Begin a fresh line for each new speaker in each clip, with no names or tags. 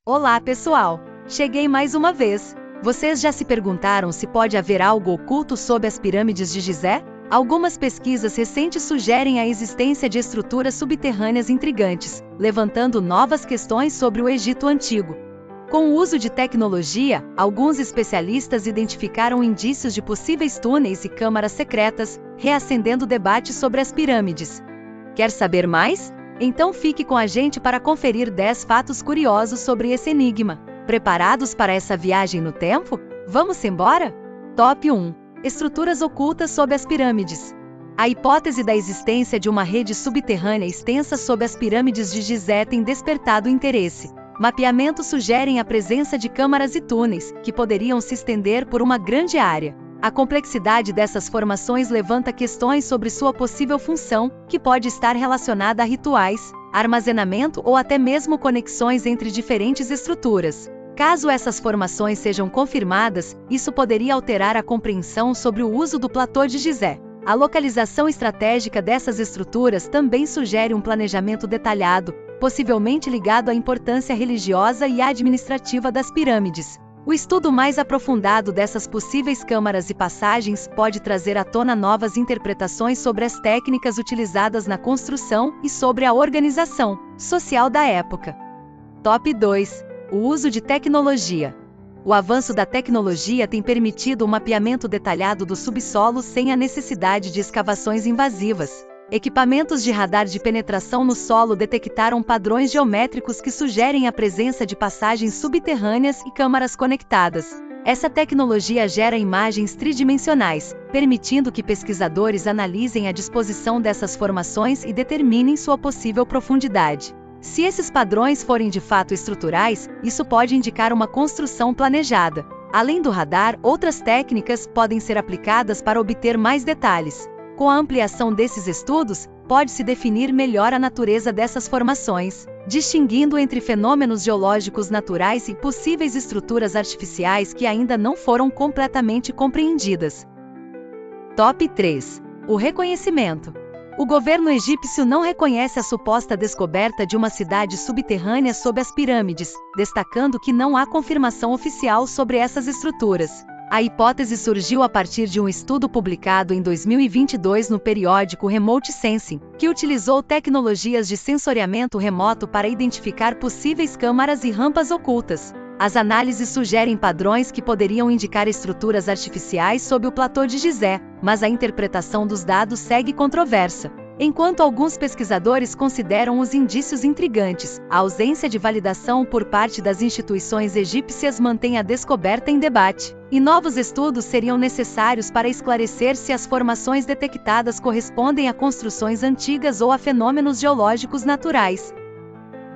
Olá, pessoal! Cheguei mais uma vez. Vocês já se perguntaram se pode haver algo oculto sob as pirâmides de Gizé? Algumas pesquisas recentes sugerem a existência de estruturas subterrâneas intrigantes, levantando novas questões sobre o Egito Antigo. Com o uso de tecnologia, alguns especialistas identificaram indícios de possíveis túneis e câmaras secretas, reacendendo o debate sobre as pirâmides. Quer saber mais? Então fique com a gente para conferir 10 fatos curiosos sobre esse enigma. Preparados para essa viagem no tempo? Vamos embora? Top 1. Estruturas ocultas sob as pirâmides. A hipótese da existência de uma rede subterrânea extensa sob as pirâmides de Gizé tem despertado interesse. Mapeamentos sugerem a presença de câmaras e túneis, que poderiam se estender por uma grande área. A complexidade dessas formações levanta questões sobre sua possível função, que pode estar relacionada a rituais, armazenamento ou até mesmo conexões entre diferentes estruturas. Caso essas formações sejam confirmadas, isso poderia alterar a compreensão sobre o uso do platô de Gizé. A localização estratégica dessas estruturas também sugere um planejamento detalhado, possivelmente ligado à importância religiosa e administrativa das pirâmides. O estudo mais aprofundado dessas possíveis câmaras e passagens pode trazer à tona novas interpretações sobre as técnicas utilizadas na construção e sobre a organização social da época. Top 2. O uso de tecnologia. O avanço da tecnologia tem permitido o mapeamento detalhado do subsolo sem a necessidade de escavações invasivas. Equipamentos de radar de penetração no solo detectaram padrões geométricos que sugerem a presença de passagens subterrâneas e câmaras conectadas. Essa tecnologia gera imagens tridimensionais, permitindo que pesquisadores analisem a disposição dessas formações e determinem sua possível profundidade. Se esses padrões forem de fato estruturais, isso pode indicar uma construção planejada. Além do radar, outras técnicas podem ser aplicadas para obter mais detalhes. Com a ampliação desses estudos, pode-se definir melhor a natureza dessas formações, distinguindo entre fenômenos geológicos naturais e possíveis estruturas artificiais que ainda não foram completamente compreendidas. Top 3. O reconhecimento. O governo egípcio não reconhece a suposta descoberta de uma cidade subterrânea sob as pirâmides, destacando que não há confirmação oficial sobre essas estruturas. A hipótese surgiu a partir de um estudo publicado em 2022 no periódico Remote Sensing, que utilizou tecnologias de sensoriamento remoto para identificar possíveis câmaras e rampas ocultas. As análises sugerem padrões que poderiam indicar estruturas artificiais sob o platô de Gizé, mas a interpretação dos dados segue controversa. Enquanto alguns pesquisadores consideram os indícios intrigantes, a ausência de validação por parte das instituições egípcias mantém a descoberta em debate, e novos estudos seriam necessários para esclarecer se as formações detectadas correspondem a construções antigas ou a fenômenos geológicos naturais.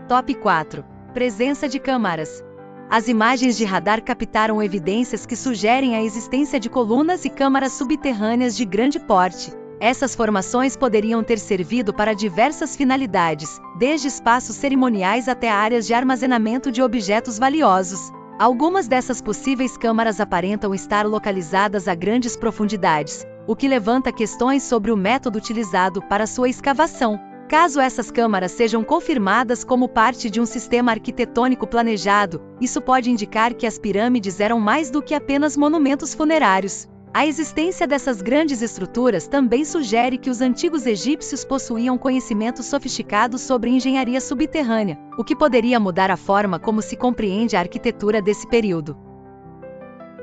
Top 4. Presença de câmaras. As imagens de radar captaram evidências que sugerem a existência de colunas e câmaras subterrâneas de grande porte. Essas formações poderiam ter servido para diversas finalidades, desde espaços cerimoniais até áreas de armazenamento de objetos valiosos. Algumas dessas possíveis câmaras aparentam estar localizadas a grandes profundidades, o que levanta questões sobre o método utilizado para sua escavação. Caso essas câmaras sejam confirmadas como parte de um sistema arquitetônico planejado, isso pode indicar que as pirâmides eram mais do que apenas monumentos funerários. A existência dessas grandes estruturas também sugere que os antigos egípcios possuíam conhecimento sofisticado sobre engenharia subterrânea, o que poderia mudar a forma como se compreende a arquitetura desse período.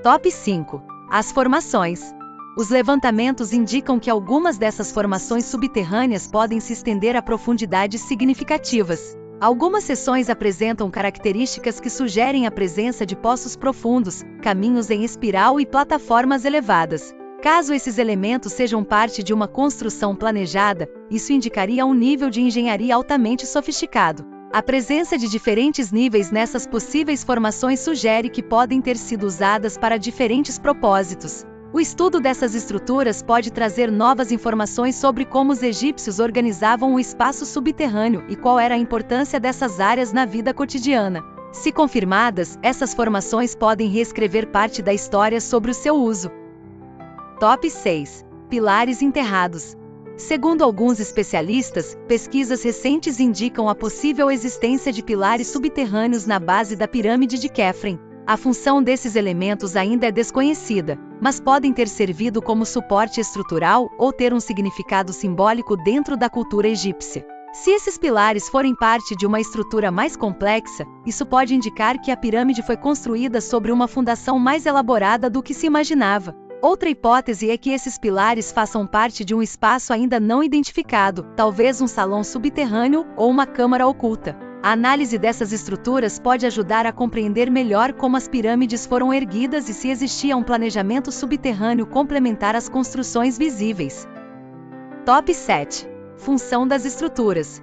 Top 5. As formações. Os levantamentos indicam que algumas dessas formações subterrâneas podem se estender a profundidades significativas. Algumas seções apresentam características que sugerem a presença de poços profundos, caminhos em espiral e plataformas elevadas. Caso esses elementos sejam parte de uma construção planejada, isso indicaria um nível de engenharia altamente sofisticado. A presença de diferentes níveis nessas possíveis formações sugere que podem ter sido usadas para diferentes propósitos. O estudo dessas estruturas pode trazer novas informações sobre como os egípcios organizavam o espaço subterrâneo e qual era a importância dessas áreas na vida cotidiana. Se confirmadas, essas formações podem reescrever parte da história sobre o seu uso. Top 6. Pilares enterrados. Segundo alguns especialistas, pesquisas recentes indicam a possível existência de pilares subterrâneos na base da pirâmide de Khafre. A função desses elementos ainda é desconhecida, mas podem ter servido como suporte estrutural ou ter um significado simbólico dentro da cultura egípcia. Se esses pilares forem parte de uma estrutura mais complexa, isso pode indicar que a pirâmide foi construída sobre uma fundação mais elaborada do que se imaginava. Outra hipótese é que esses pilares façam parte de um espaço ainda não identificado, talvez um salão subterrâneo ou uma câmara oculta. A análise dessas estruturas pode ajudar a compreender melhor como as pirâmides foram erguidas e se existia um planejamento subterrâneo complementar às construções visíveis. Top 7. Função das estruturas.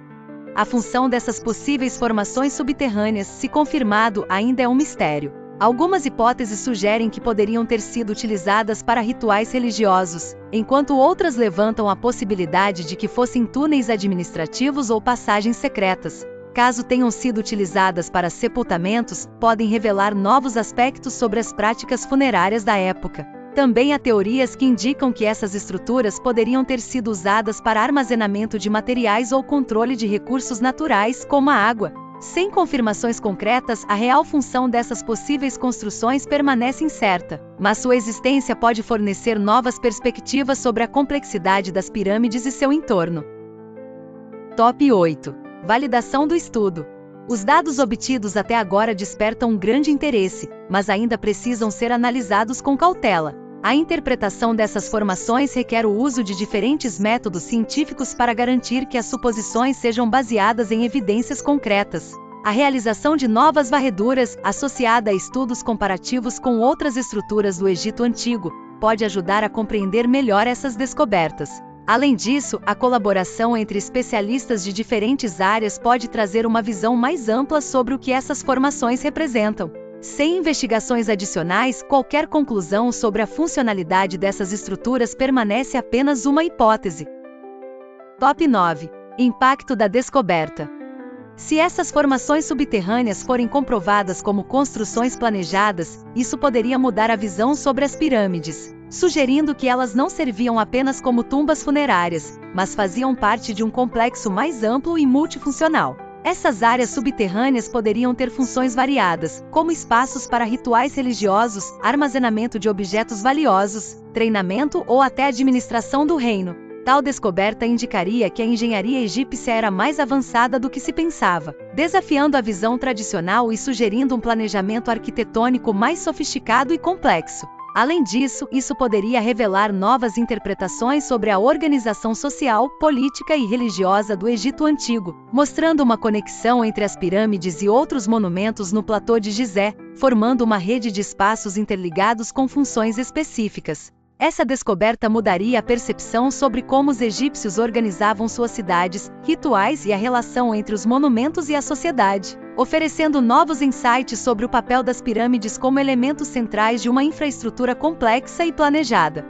A função dessas possíveis formações subterrâneas, se confirmado, ainda é um mistério. Algumas hipóteses sugerem que poderiam ter sido utilizadas para rituais religiosos, enquanto outras levantam a possibilidade de que fossem túneis administrativos ou passagens secretas. Caso tenham sido utilizadas para sepultamentos, podem revelar novos aspectos sobre as práticas funerárias da época. Também há teorias que indicam que essas estruturas poderiam ter sido usadas para armazenamento de materiais ou controle de recursos naturais, como a água. Sem confirmações concretas, a real função dessas possíveis construções permanece incerta, mas sua existência pode fornecer novas perspectivas sobre a complexidade das pirâmides e seu entorno. Top 8. Validação do estudo. Os dados obtidos até agora despertam um grande interesse, mas ainda precisam ser analisados com cautela. A interpretação dessas formações requer o uso de diferentes métodos científicos para garantir que as suposições sejam baseadas em evidências concretas. A realização de novas varreduras, associada a estudos comparativos com outras estruturas do Egito Antigo, pode ajudar a compreender melhor essas descobertas. Além disso, a colaboração entre especialistas de diferentes áreas pode trazer uma visão mais ampla sobre o que essas formações representam. Sem investigações adicionais, qualquer conclusão sobre a funcionalidade dessas estruturas permanece apenas uma hipótese. Top 9. Impacto da descoberta. Se essas formações subterrâneas forem comprovadas como construções planejadas, isso poderia mudar a visão sobre as pirâmides, sugerindo que elas não serviam apenas como tumbas funerárias, mas faziam parte de um complexo mais amplo e multifuncional. Essas áreas subterrâneas poderiam ter funções variadas, como espaços para rituais religiosos, armazenamento de objetos valiosos, treinamento ou até administração do reino. Tal descoberta indicaria que a engenharia egípcia era mais avançada do que se pensava, desafiando a visão tradicional e sugerindo um planejamento arquitetônico mais sofisticado e complexo. Além disso, isso poderia revelar novas interpretações sobre a organização social, política e religiosa do Egito Antigo, mostrando uma conexão entre as pirâmides e outros monumentos no platô de Gizé, formando uma rede de espaços interligados com funções específicas. Essa descoberta mudaria a percepção sobre como os egípcios organizavam suas cidades, rituais e a relação entre os monumentos e a sociedade, oferecendo novos insights sobre o papel das pirâmides como elementos centrais de uma infraestrutura complexa e planejada.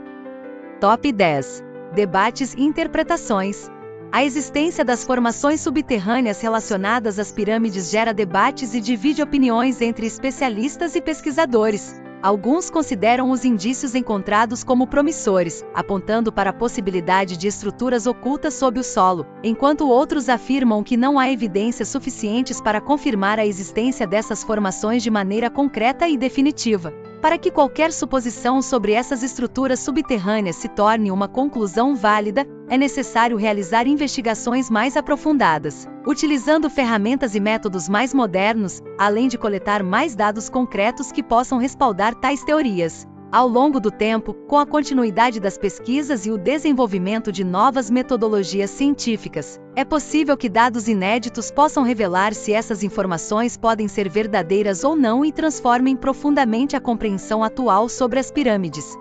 Top 10. Debates e interpretações. A existência das formações subterrâneas relacionadas às pirâmides gera debates e divide opiniões entre especialistas e pesquisadores. Alguns consideram os indícios encontrados como promissores, apontando para a possibilidade de estruturas ocultas sob o solo, enquanto outros afirmam que não há evidências suficientes para confirmar a existência dessas formações de maneira concreta e definitiva. Para que qualquer suposição sobre essas estruturas subterrâneas se torne uma conclusão válida, é necessário realizar investigações mais aprofundadas, utilizando ferramentas e métodos mais modernos, além de coletar mais dados concretos que possam respaldar tais teorias. Ao longo do tempo, com a continuidade das pesquisas e o desenvolvimento de novas metodologias científicas, é possível que dados inéditos possam revelar se essas informações podem ser verdadeiras ou não e transformem profundamente a compreensão atual sobre as pirâmides.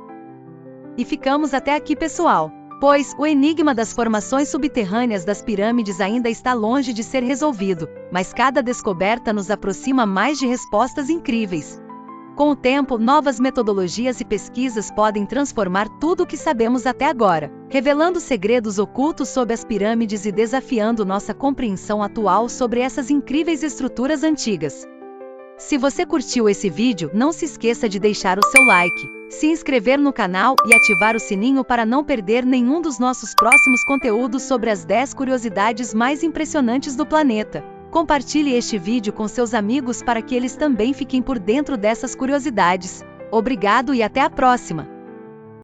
E ficamos até aqui, pessoal, pois o enigma das formações subterrâneas das pirâmides ainda está longe de ser resolvido, mas cada descoberta nos aproxima mais de respostas incríveis. Com o tempo, novas metodologias e pesquisas podem transformar tudo o que sabemos até agora, revelando segredos ocultos sobre as pirâmides e desafiando nossa compreensão atual sobre essas incríveis estruturas antigas. Se você curtiu esse vídeo, não se esqueça de deixar o seu like. se inscrever no canal e ativar o sininho para não perder nenhum dos nossos próximos conteúdos sobre as 10 curiosidades mais impressionantes do planeta. Compartilhe este vídeo com seus amigos para que eles também fiquem por dentro dessas curiosidades. Obrigado e até a próxima!